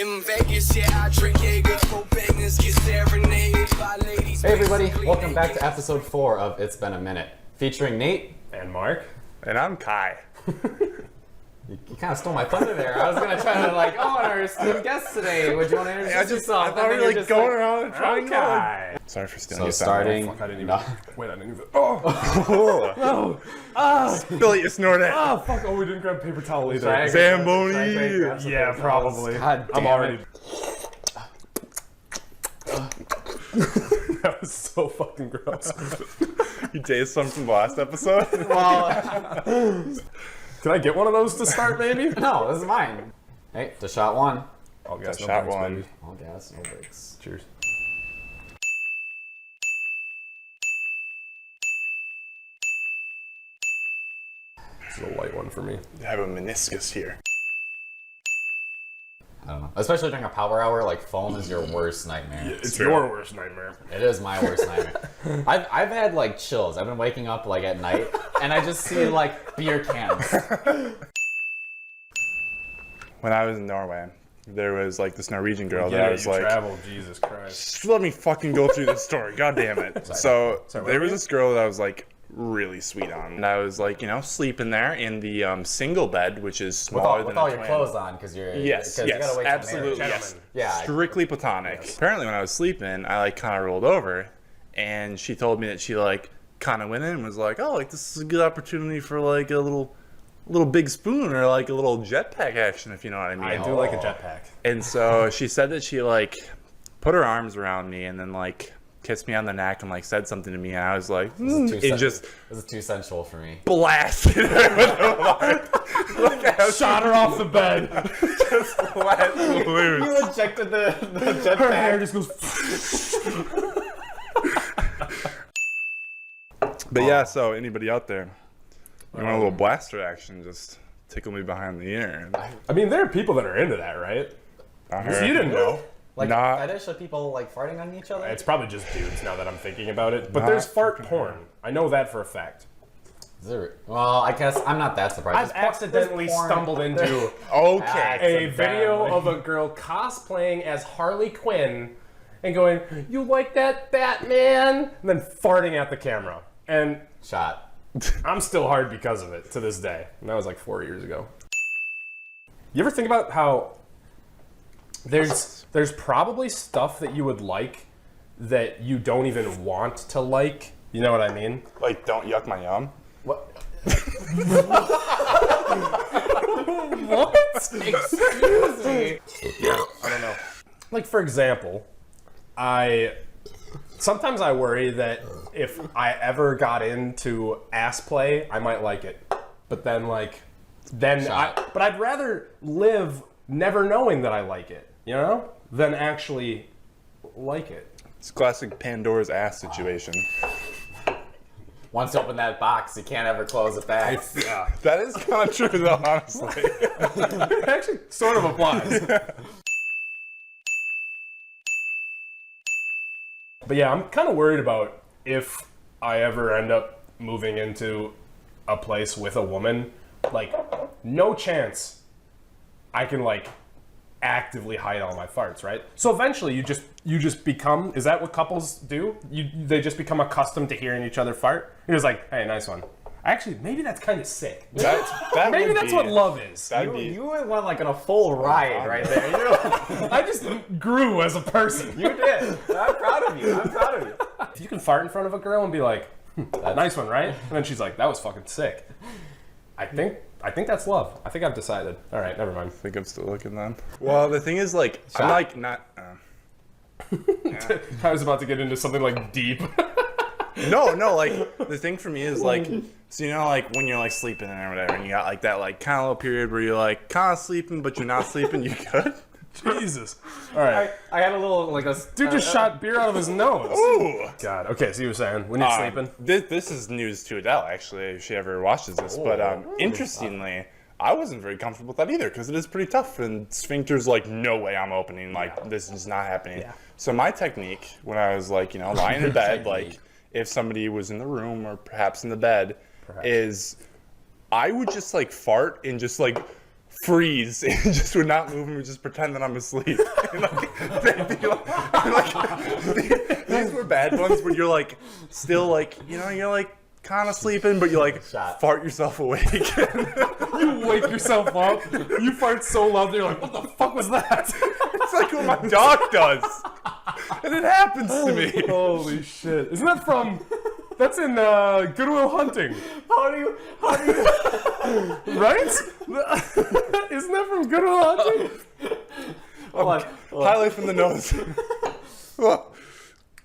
in Vegas, yeah, I drink Jaeger, for bangers, get serenaded by ladies. Hey everybody, welcome back to episode 4 of It's Been a Minute, featuring Nate. And Mark. And I'm Kai. You kind of stole my thunder there. I was going to try to our esteemed guest today. Would you want to introduce yourself? I thought we were going around and trying Kai. Sorry for stealing So your starting... Fuck, I didn't even... No. Wait, I didn't even... Oh! Billy, you snorted it. Oh, fuck. Oh, we didn't grab paper towel either. Sorry. Zamboni! Yeah, probably. God damn I'm already... That was so fucking gross. You tasted some from the last episode? Well, Can I get one of those to start, maybe? no, this is mine. Hey, to shot one. All gas, no Shot brakes, one. baby. All gas, no brakes. Cheers. This is a light one for me. I have a meniscus here. I don't know. Especially during a power hour, like foam is your worst nightmare. It's true. your worst nightmare. It is my worst nightmare. I've had like chills. I've been waking up like at night and I just see like beer cans. When I was in Norway, there was like this Norwegian girl that I was you like, travel, Jesus Christ. just let me fucking go through this story. God damn it. So there was this girl that I was like really sweet on. And I was like, sleeping there in the single bed, which is smaller With than all a your twin. clothes on because you're Yes, you gotta wait till absolutely, marriage. yes. Yeah. Strictly platonic. Apparently, when I was sleeping, I like kind of rolled over, and she told me that she like kind of went in and was like, "Oh, like this is a good opportunity for like a little big spoon or like a little jetpack action, if you know what I mean." I do like a jetpack. And so she said that she like put her arms around me and then like kissed me on the neck and like said something to me, and I was like, it just This is too sensual for me. blasted her with a heart. Like I Shot her off the bed. just let loose. You ejected the jetpack. Her hair just goes... But yeah, so anybody out there, you want a little blaster action, just tickle me behind the ear. I mean, there are people that are into that, right? I You heard. didn't know. Like Not- fetish of people like farting on each other? It's probably just dudes now that I'm thinking about it. But Not there's fart porn. I know that for a fact. Is there- well, I guess I'm not that surprised. I've accidentally stumbled into Okay. a video of a girl cosplaying as Harley Quinn and going, "You like that, Batman?" and then farting at the camera. And Shot. I'm still hard because of it to this day. And that was like 4 years ago. You ever think about how there's probably stuff that you would like that you don't even want to like? You know what I mean? Like, don't yuck my yum. What? What? Excuse me. I don't know. Like, for example, sometimes I worry that if I ever got into ass play, I might like it. But then, but I'd rather live never knowing that I like it, than actually like it. It's classic Pandora's ass situation. Once you open that box, you can't ever close it back. Yeah. That is kind of true, though, honestly. It actually sort of applies. But yeah, I'm kind of worried about if I ever end up moving into a place with a woman, like, no chance I can, like, actively hide all my farts, right? So eventually you just become, is that what couples do? They just become accustomed to hearing each other fart? You're just like, hey, nice one. Actually, maybe that's kind of sick. That Maybe would that's be- what love is. that'd be- You went like on a full ride right there. You're like, I just grew as a person. you did. I'm proud of you. I'm proud of you. If you can fart in front of a girl and be like, nice one, right? And then she's like, that was fucking sick. I think that's love. I think I've decided. All right, never mind. I think I'm still looking then. Well, the thing is, like, I'm like not. I was about to get into something like deep. No, like the thing for me is like, so like when you're like sleeping or whatever, and you got like that like kind of little period where you're like kind of sleeping, but you're not sleeping. You good? Jesus. All right. I had a little like a Dude just shot beer out of his nose. Ooh. God. Okay, so you were saying when you're sleeping? This is news to Adele, actually, if she ever watches this. But interestingly, I wasn't very comfortable with that either because it is pretty tough. And sphincter's like, no way I'm opening. Like, this is not happening. Yeah. So my technique when I was like, lying in bed, like if somebody was in the room or perhaps in the bed, is I would just like fart and just like freeze and just would not move and would just pretend that I'm asleep. And like, they'd be like, these were bad ones where you're like still like, you know, you're like kind of sleeping, but you like fart yourself awake. You wake yourself up. You fart so loud that you're like, what the fuck was that? It's like what my dog does, and it happens to me. Holy shit! Isn't that from? That's in Good Will Hunting. How do you? Right? Isn't that from Good Will Hunting? Hold on. Highlight from the nose.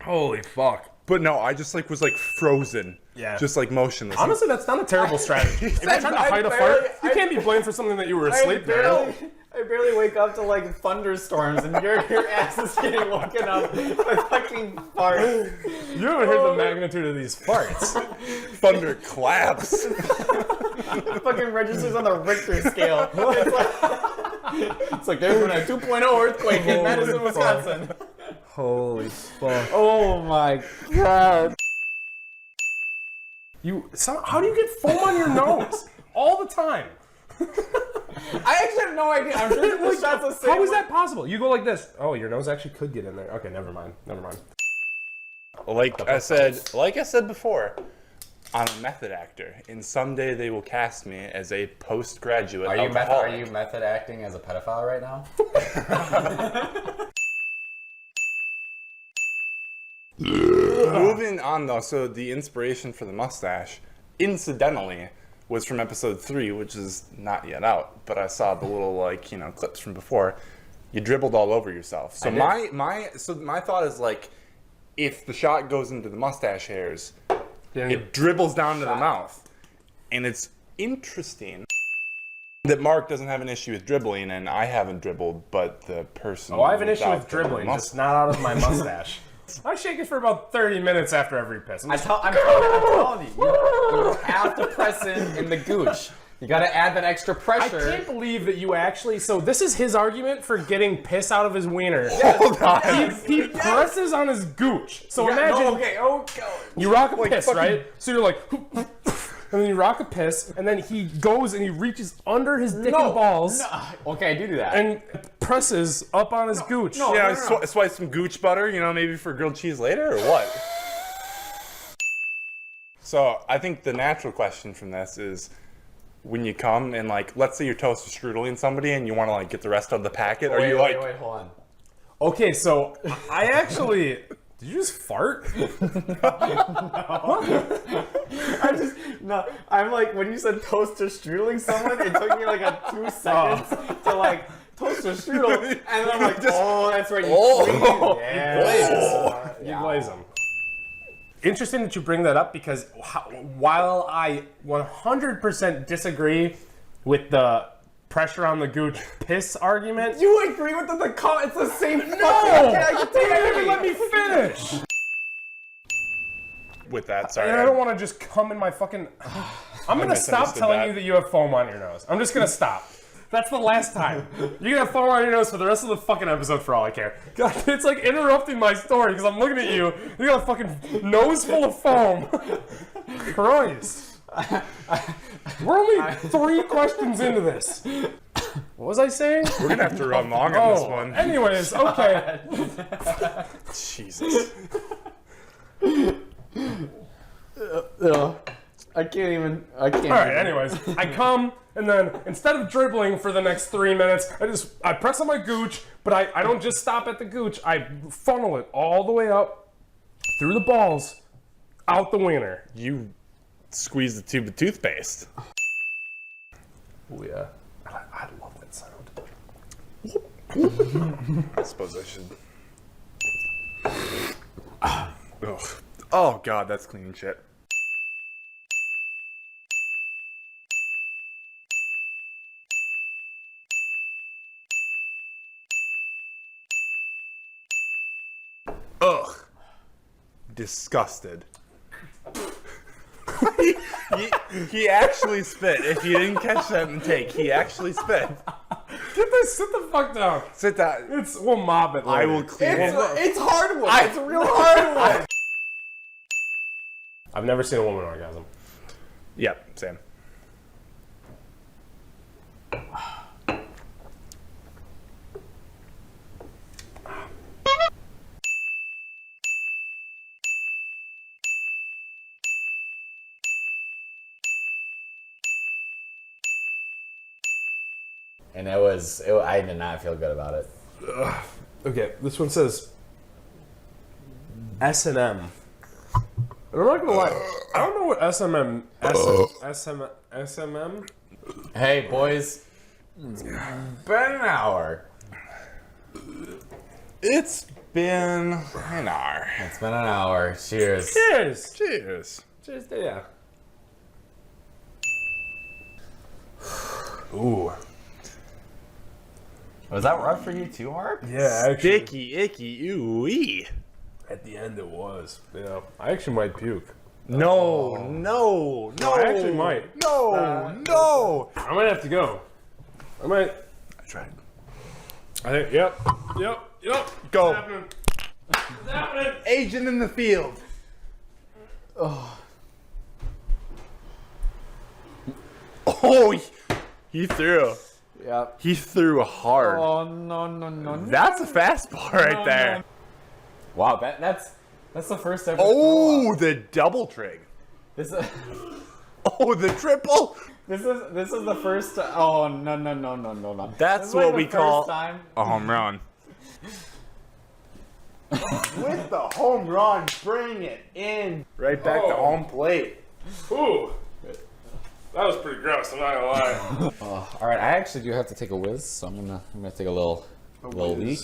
Holy fuck. But no, I just like was like frozen. Yeah. Just like motionless. Honestly, that's not a terrible strategy. If you're trying to hide a fart, you can't be blamed for something that you were asleep during. I barely wake up to like thunderstorms, and your ass is getting woken up by fucking farts. You haven't heard the magnitude of these farts. Thunder claps. It fucking registers on the Richter scale. It's like there's been a 2.0 earthquake in Madison, Wisconsin. Holy fuck. Oh my god. How do you get foam on your nose? All the time. I actually have no idea. I'm sure the shot's the same. How is that possible? You go like this. Oh, your nose actually could get in there. Okay, never mind. Like I said before, I'm a method actor, and someday they will cast me as a postgraduate alcoholic. Are you method acting as a pedophile right now? Moving on though, so the inspiration for the mustache, incidentally, was from episode 3, which is not yet out, but I saw the little like, you know, clips from before. You dribbled all over yourself. So my thought is like, if the shot goes into the mustache hairs, it dribbles down to the mouth. And it's interesting that Mark doesn't have an issue with dribbling, and I haven't dribbled, but the person. Oh, I have an issue with dribbling, just not out of my mustache. I shake it for about 30 minutes after every piss. I'm telling you, you have to press in the gooch. You gotta add that extra pressure. I can't believe that you actually. So this is his argument for getting piss out of his wiener. Hold on. He presses on his gooch. So imagine you rock a piss, right? So you're like, and then you rock a piss, and then he goes and he reaches under his dick and balls. No. Okay, I do that. And presses up on his gooch. Yeah, swipe some gooch butter, you know, maybe for grilled cheese later, or what? So I think the natural question from this is, when you come and like, let's say you're toaster strudeling somebody and you want to like get the rest of the packet, are you like? Wait, hold on. Okay, so I actually. Did you just fart? I'm like, when you said toaster strudeling someone, it took me like 2 seconds to like toaster strudel, and then I'm like, that's right, You glaze them. Interesting that you bring that up, because while I 100% disagree with the pressure on the gooch piss argument. You agree with it's the same. No! I didn't even let me finish! With that, sorry. I don't want to just come in my fucking. I'm gonna stop telling you that you have foam on your nose. I'm just gonna stop. That's the last time. You're gonna have foam on your nose for the rest of the fucking episode for all I care. God, it's like interrupting my story because I'm looking at you. You got a fucking nose full of foam. Christ. We're only 3 questions into this. What was I saying? We're gonna have to run long on this one. Anyways, okay. Jesus. I can't. Alright, anyways. I come, and then instead of dribbling for the next 3 minutes, I press on my gooch, but I don't just stop at the gooch. I funnel it all the way up, through the balls, out the wiener. You squeeze the tube of toothpaste. Oh yeah. I love that sound. I suppose I should. Ugh. Oh god, that's clean shit. Ugh. Disgusted. he actually spit. If you didn't catch that in the take, he actually spit. Sit the fuck down. Sit down. We'll mob it later. I will clean it. It's hardwood. It's a real hardwood. I've never seen a woman orgasm. Yep, same. and I did not feel good about it. Okay, this one says S&M. And I'm not gonna lie, I don't know what SMM. Hey, boys. It's been an hour. It's been an hour. It's been an hour. Cheers. Cheers! Cheers. Cheers, yeah. Ooh. Was that rough for you too, Mark? Yeah, actually. Sticky, icky, ooh-wee. At the end it was. Yeah. I actually might puke. No. I actually might. No. I might have to go. I might. I tried. I think, yep. Go. It's happening. It's happening. Agent in the field. Oh, he threw. Yep. He threw hard. Oh, no. That's a fastball right there. Wow, that's the first ever. Oh, the double trig. This is Oh, the triple. this is the first. Oh no. That's This is like what the we first call time. a home run. With the home run, bring it in. Right back to Oh. home plate. Ooh. That was pretty gross, I'm not gonna lie. All right, I actually do have to take a whiz, so I'm gonna take a little leak.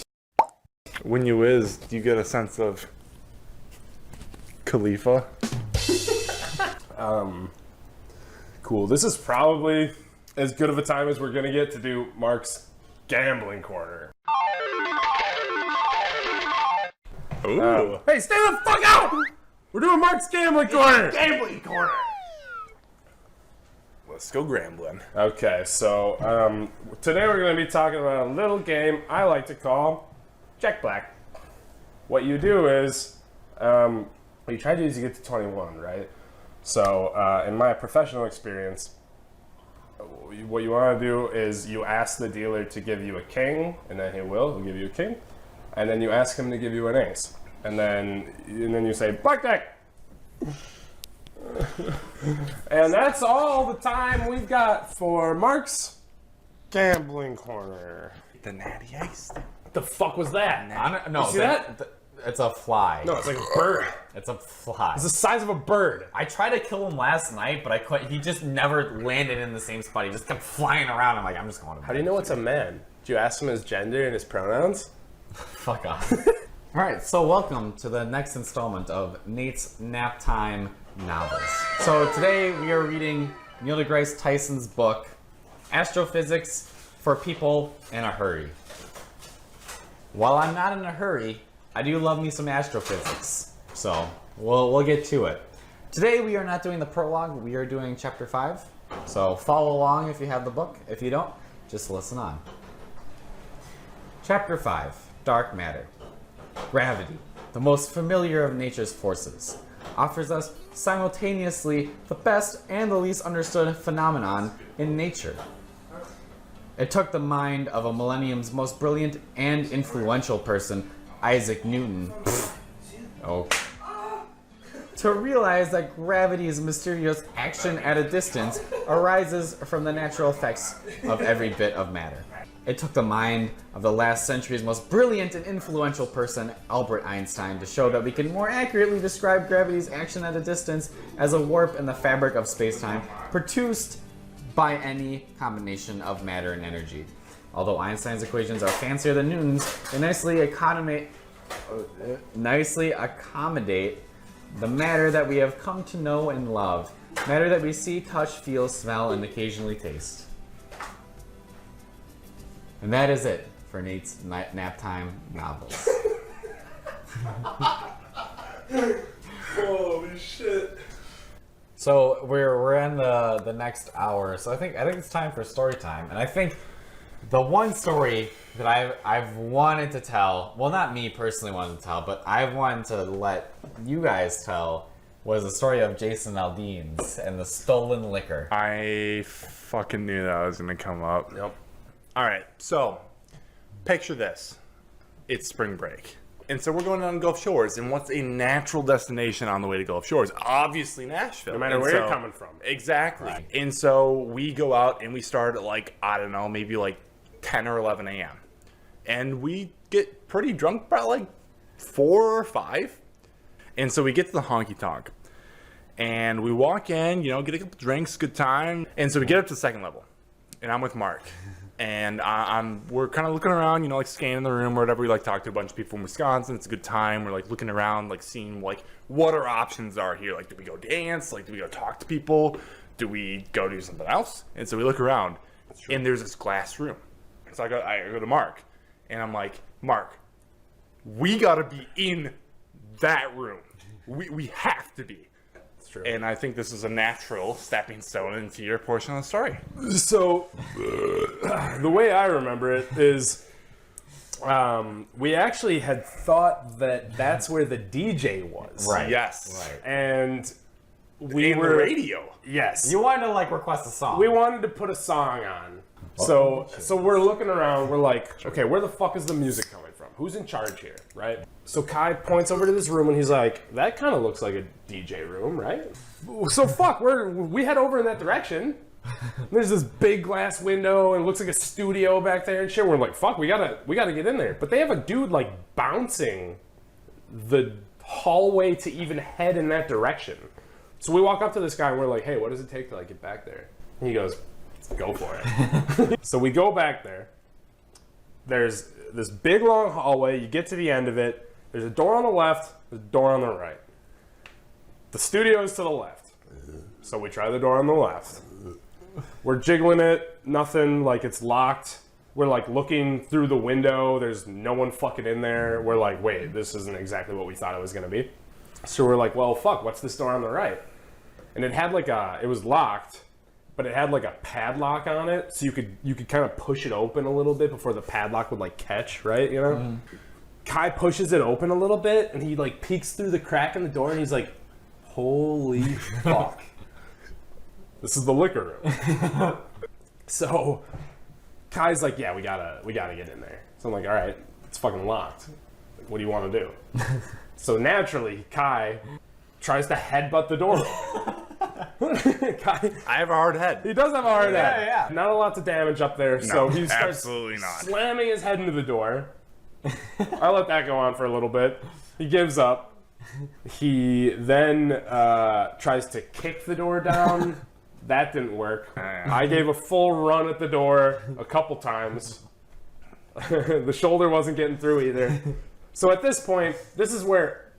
When you whiz, do you get a sense of Khalifa? Cool. This is probably as good of a time as we're gonna get to do Mark's gambling corner. Ooh. Hey, stay the fuck out! We're doing Mark's gambling corner! Gambling corner. Let's go grambling. Okay, so today we're going to be talking about a little game I like to call Jack Black. What you do is, what you try to do is you get to 21, right? So in my professional experience, what you want to do is you ask the dealer to give you a king, and then he'll give you a king, and then you ask him to give you an ace, and then you say blackjack. And that's all the time we've got for Mark's gambling corner. The natty ice. What the fuck was that? No, You see that? It's a fly. No, it's like a bird. It's a fly. It's the size of a bird. I tried to kill him last night, but I couldn't. He just never landed in the same spot. He just kept flying around. I'm like, I'm just going to bed. How do you know it's a man? Did you ask him his gender and his pronouns? Fuck off. All right, so welcome to the next installment of Nate's Nap Time novels. So today we are reading Neil deGrasse Tyson's book, Astrophysics for People in a Hurry. While I'm not in a hurry, I do love me some astrophysics. So we'll get to it. Today we are not doing the prologue, we are doing chapter 5. So follow along if you have the book. If you don't, just listen on. Chapter 5, Dark Matter. Gravity, the most familiar of nature's forces, offers us simultaneously the best and the least understood phenomenon in nature. It took the mind of a millennium's most brilliant and influential person, Isaac Newton, to realize that gravity's mysterious action at a distance arises from the natural effects of every bit of matter. It took the mind of the last century's most brilliant and influential person, Albert Einstein, to show that we can more accurately describe gravity's action at a distance as a warp in the fabric of space-time produced by any combination of matter and energy. Although Einstein's equations are fancier than Newton's, they nicely accommodate the matter that we have come to know and love, matter that we see, touch, feel, smell, and occasionally taste. And that is it for Nate's Nap Time novels. Holy shit. So we're in the next hour, so I think it's time for story time. And I think the one story that I've wanted to tell, well, not me personally wanted to tell, but I've wanted to let you guys tell, was the story of Jason Aldean's and the stolen liquor. I fucking knew that was gonna come up. Yep. All right, so picture this. It's spring break. And so we're going down to Gulf Shores, and what's a natural destination on the way to Gulf Shores? Obviously Nashville. No matter And where so- you're coming from. Exactly. And so we go out and we start at like, I don't know, maybe like 10 or 11 a.m. And we get pretty drunk by like 4 or 5. And so we get to the honky tonk. And we walk in, you know, get a couple drinks, good time. And so we get up to the second level. And I'm with Mark. And we're kind of looking around, you know, like scanning the room or whatever. We like talk to a bunch of people from Wisconsin. It's a good time. We're like looking around, like seeing like what our options are here. Like, do we go dance? Like, do we go talk to people? Do we go do something else? And so we look around, and there's this glass room. So I go to Mark, and I'm like, Mark, we gotta be in that room. We have to be. That's true. And I think this is a natural stepping stone into your portion of the story. So, the way I remember it is, we actually had thought that that's where the DJ was. Right. Yes. Right. And we In were the radio. Yes. You wanted to like request a song. We wanted to put a song on. So we're looking around. We're like, okay, where the fuck is the music coming from? Who's in charge here, right? So Kai points over to this room and he's like, that kind of looks like a DJ room, right? So fuck, we head over in that direction. There's this big glass window and it looks like a studio back there and shit. We're like, fuck, we gotta get in there. But they have a dude like bouncing the hallway to even head in that direction. So we walk up to this guy and we're like, hey, what does it take to like get back there? And he goes, go for it. So we go back there. There's this big long hallway. You get to the end of it. There's a door on the left. There's a door on the right. The studio's to the left. So we try the door on the left. We're jiggling it. Nothing. Like, it's locked. We're like looking through the window. There's no one fucking in there. We're like, wait, this isn't exactly what we thought it was going to be. So we're like, well, fuck, what's this door on the right? And it had like it was locked, but it had like a padlock on it, so you could kind of push it open a little bit before the padlock would like catch, right? You know? Mm-hmm. Kai pushes it open a little bit, and he like peeks through the crack in the door, and he's like, holy fuck. This is the liquor room. So Kai's like, yeah, we gotta get in there. So I'm like, all right, it's fucking locked. Like, what do you want to do? So naturally, Kai tries to headbutt the door. Kai, I have a hard head. he does have a hard head. Yeah. Not a lot of damage up there, so he starts absolutely not. slamming his head into the door. I let that go on for a little bit. He gives up. He then tries to kick the door down. That didn't work. I gave a full run at the door a couple times. The shoulder wasn't getting through either. So at this point, this is where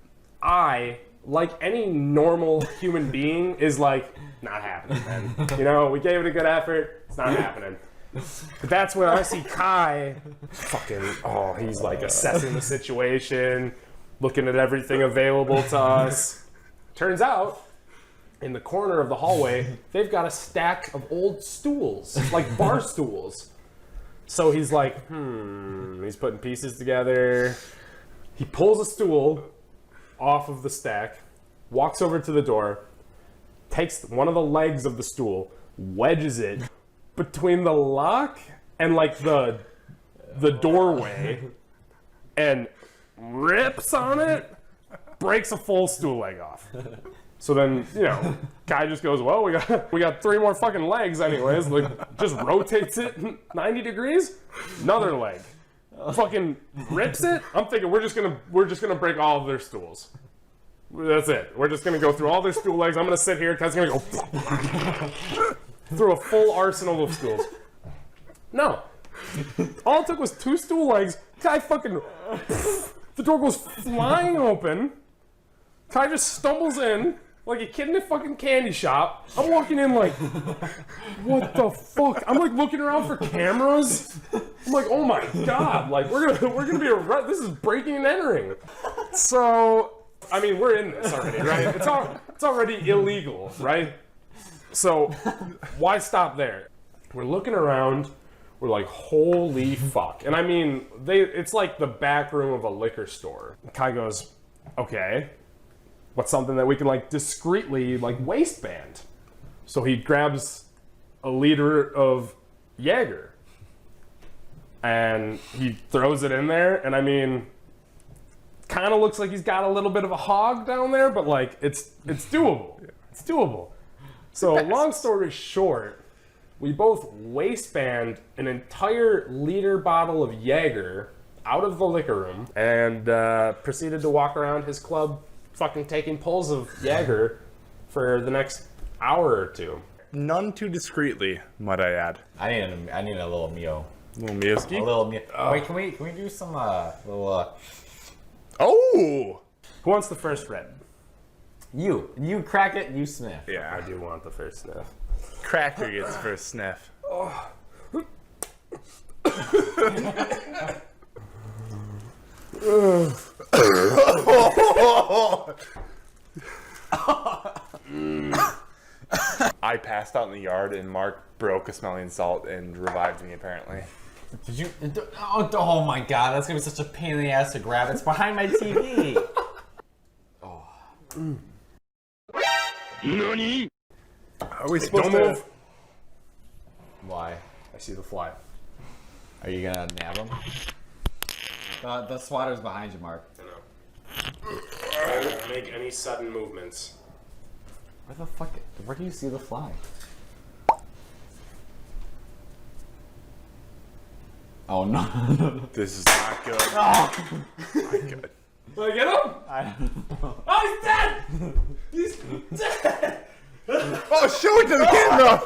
I, like any normal human being, is like, not happening, man. You know, we gave it a good effort. It's not happening. But that's when I see Kai he's like assessing the situation, looking at everything available to us. Turns out, in the corner of the hallway, they've got a stack of old stools, like bar stools. So he's like, he's putting pieces together. He pulls a stool off of the stack, walks over to the door, takes one of the legs of the stool, wedges it between the lock and like the doorway, and rips on it, breaks a full stool leg off. So then, you know, guy just goes, well, we got 3 more fucking legs anyways. Like, just rotates it 90 degrees, another leg. Fucking rips it. I'm thinking we're just gonna break all of their stools. That's it. We're just gonna go through all their stool legs. I'm gonna sit here. Kai's gonna go through a full arsenal of stools. No, all it took was 2 stool legs. Kai fucking, the door goes flying open. Kai just stumbles in like a kid in a fucking candy shop. I'm walking in like, what the fuck? I'm like looking around for cameras. I'm like, oh my god! Like we're gonna be this is breaking and entering. So I mean, we're in this already, right? It's already illegal, right? So why stop there? We're looking around. We're like, holy fuck! And I mean, it's like the back room of a liquor store. Kai goes, okay. What's something that we can like discreetly like waistband? So he grabs a liter of Jaeger and he throws it in there, and I mean, kind of looks like he's got a little bit of a hog down there, but like it's doable. It's doable. So long story short, we both waistband an entire liter bottle of Jaeger out of the liquor room and proceeded to walk around his club fucking taking pulls of Jaeger for the next hour or two. None too discreetly, might I add. I need a little Mio. Little Miyoski. A little Mio. Wait, can we do some little Oh! Who wants the first red? you crack it, you sniff. I Yeah. do want the first sniff. Cracker gets first sniff. I passed out in the yard and Mark broke a smelling salt and revived me apparently. Did you? Oh my god, that's gonna be such a pain in the ass to grab. It's behind my TV. Are we supposed Don't to move. Why? I see the fly. Are you gonna nab him? The swatter's behind you, Mark. I won't make any sudden movements. Where the fuck? Where do you see the fly? Oh no! This is not good. Not good. Did I get him? I don't know. Oh, he's dead! He's dead! Oh, show it to the camera!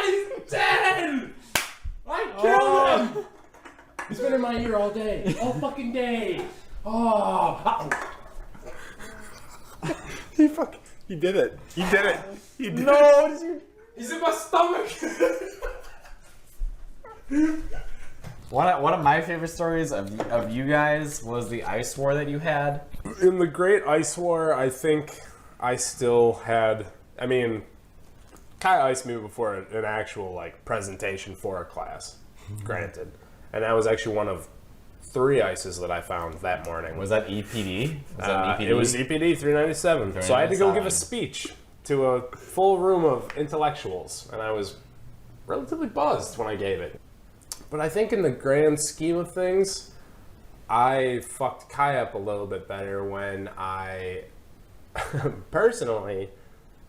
He's dead! I killed him! He's been in my ear all day. All fucking day. Oh. He did it. He did it. He did it. No! He's in my stomach. One of my favorite stories of you guys was the ice war that you had. In the Great Ice War, I think I still had. I mean, Kai iced me before an actual like presentation for a class. Granted, and that was actually one of 3 ices that I found that morning. Was that EPD? Was that It was EPD 397. So I had to go give a 397. speech to a full room of intellectuals, and I was relatively buzzed when I gave it. But I think in the grand scheme of things, I fucked Kai up a little bit better when I personally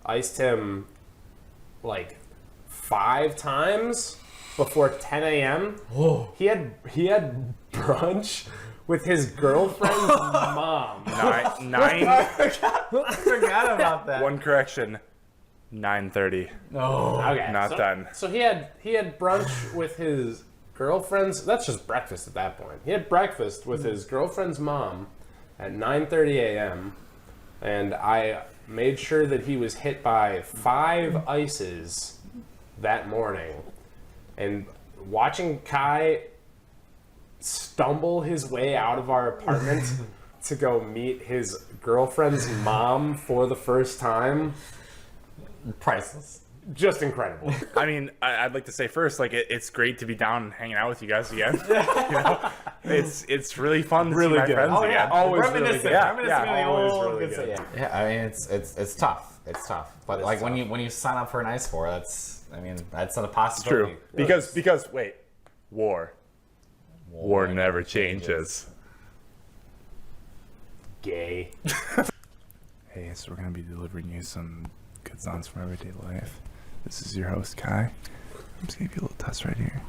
iced him like 5 times before 10 a.m. Whoa. He had brunch with his girlfriend's mom. Nine. I forgot about that. One correction. 9:30. No. Okay, Not done. So he had brunch with his girlfriend's. That's just breakfast at that point. He had breakfast with his girlfriend's mom at 9:30 a.m. and I made sure that he was hit by 5 ices that morning. And watching Kai stumble his way out of our apartment to go meet his girlfriend's mom for the first time, Priceless. just incredible. I mean, I'd like to say first, like it's great to be down and hanging out with you guys again. You know, it's really fun to Really see my good. friends Oh, again. Always really Reminiscing. good. Reminiscing Yeah, on the always old really good good. stuff. Yeah, I mean it's tough. It's tough. But like tough. when you sign up for an ice war, that's not a True. possibility. Because wait, war never changes. Gay. Hey, so we're gonna be delivering you some good songs from everyday life. This is your host Kai. I'm just gonna give you a little test right here.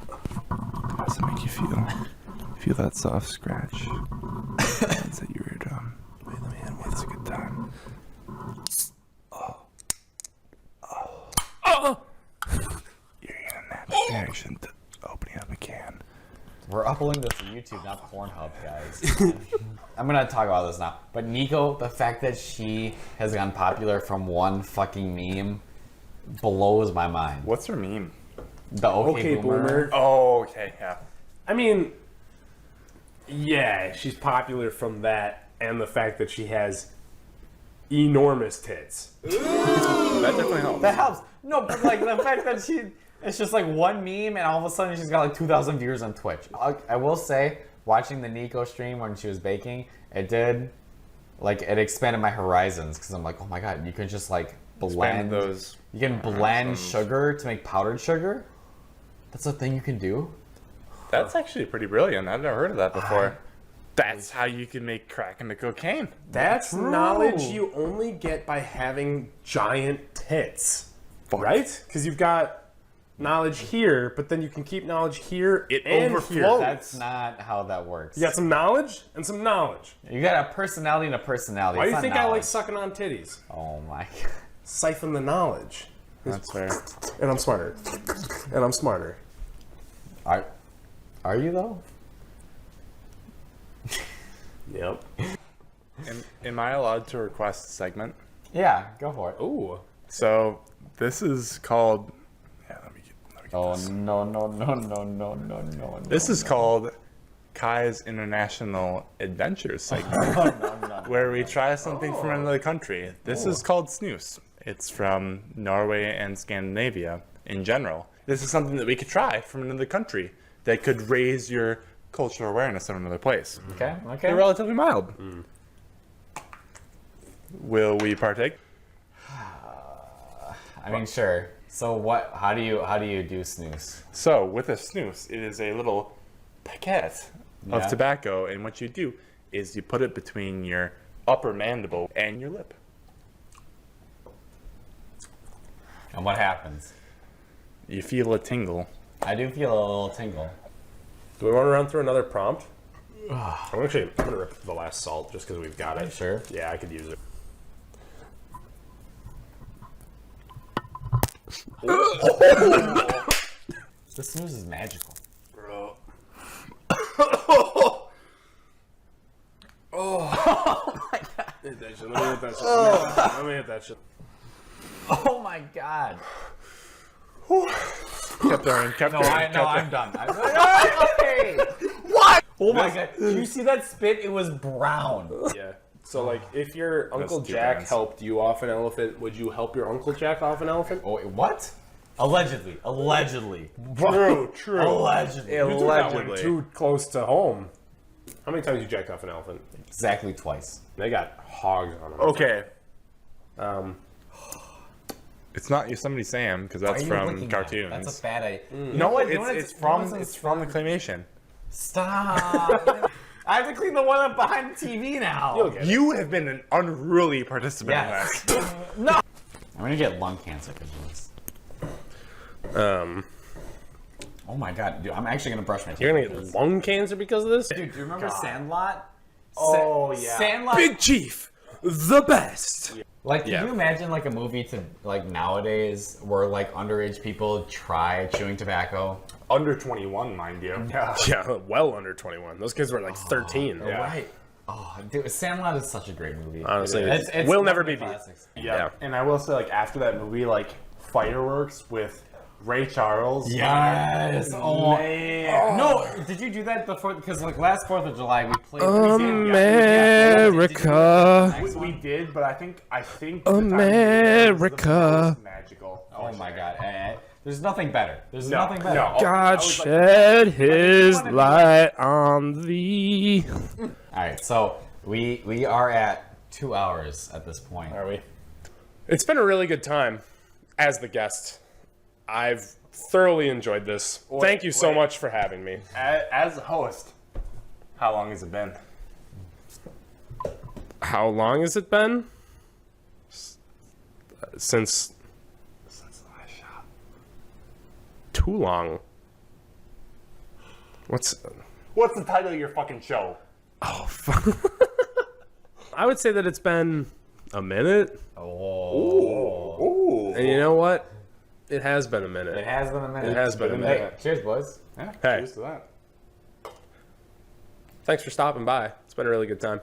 How does it make you feel? Feel that soft scratch? That's at your eardrum. Wait, let me in. It's a good time. You're gonna natural reaction to opening up a can. We're uploading this to YouTube, not Pornhub, guys. I'm gonna talk about this now. But Nico, the fact that she has gone popular from one fucking meme blows my mind. What's her meme? The okay, boomer. Oh, okay, yeah. I mean, yeah, she's popular from that and the fact that she has enormous tits. That definitely helps. That helps. No, but like the fact that it's just like one meme and all of a sudden she's got like 2,000 viewers on Twitch. I will say, watching the Nico stream when she was baking, it expanded my horizons because I'm like, oh my god, you can just like blend those. You can blend sugar to make powdered sugar. That's a thing you can do. That's actually pretty brilliant. I've never heard of that before. That's how you can make crack into cocaine. That's True. knowledge you only get by having giant tits. Right? Because you've got knowledge here, but then you can keep knowledge here It and overflows. here. That's not how that works. You got some knowledge and some knowledge. You got a personality and a personality. Why do It's you not think I like knowledge. sucking on titties? Oh my. Siphon the knowledge. That's fair. And I'm smarter. And I'm smarter. Are you though? Yep. Am I allowed to request a segment? Yeah, go for it. Ooh. So this is called. Yeah, let me get Oh this. no. This is called Kai's International Adventures segment, where we try something from another country. This is called snus. It's from Norway and Scandinavia in general. This is something that we could try from another country that could raise your cultural awareness of another place. Okay. They're relatively mild. Will we partake? I mean, sure. So what? How do you do snooze? So with a snus, it is a little packet of Yeah. tobacco, and what you do is you put it between your upper mandible and your lip. And what happens? You feel a tingle. I do feel a little tingle. Do we want to run through another prompt? I'm gonna rip the last salt just because we've got it. Sure. Yeah, I could use it. The snooze is magical. Bro. Hit that shit. Let me hit that shit. Let me hit that shit. Oh my god. Kept going, kept No, going. I'm done. Okay. What? Oh my god. Did you see that spit? It was brown. Yeah. So, like, if your Uncle two Jack bands. helped you off an elephant, would you help your Uncle Jack off an elephant? Oh, wait, what? Allegedly. Allegedly. True. Allegedly. You took that one Allegedly. too close to home. How many times you jacked off an elephant? Exactly twice. They got hogs on them. Okay. Um, It's not Yosemite Sam because Why that's are you from looking at it? cartoons. That's a bad idea. You No, what? it's from the claymation. Stop. I have to clean the one up behind the TV now. you'll get it. You have been an unruly participant Yes. in that. No. I'm gonna get lung cancer because of this. Oh my god, dude! I'm actually gonna brush my teeth. You're gonna with get this. lung cancer because of this? Dude, do you remember Sandlot? Oh, yeah. Sandlot. Big Chief, the best. Like, can Yeah. you imagine like a movie to like nowadays where like underage people try chewing tobacco? Under 21, mind you. Yeah, well under 21. Those kids were like 13. Yeah. Right. Oh, dude, Sandlot is such a great movie. Honestly, It's will one never of the be beat. classics. Yeah. And I will say, like, after that movie, like, Fireworks with Ray Charles. Yes. Oh. Man. No, did you do that before? Because like last 4th of July we played. America. We did, but I think America. magical. Oh my god. There's nothing better. There's No, nothing better. no. God shed his light on thee. Alright, so we are at 2 hours at this point. Are we? It's been a really good time as the guest. I've thoroughly enjoyed this. Thank you so wait. much for having me. As a host, how long has it been? How long has it been? Since Since the last shot. too long. What's What's the title of your fucking show? I would say that it's been a minute. Oh. And you know what? It has been a minute. It has been a minute. It has been a Hey, minute. cheers, boys. Yeah, Hey. cheers to that. Thanks for stopping by. It's been a really good time.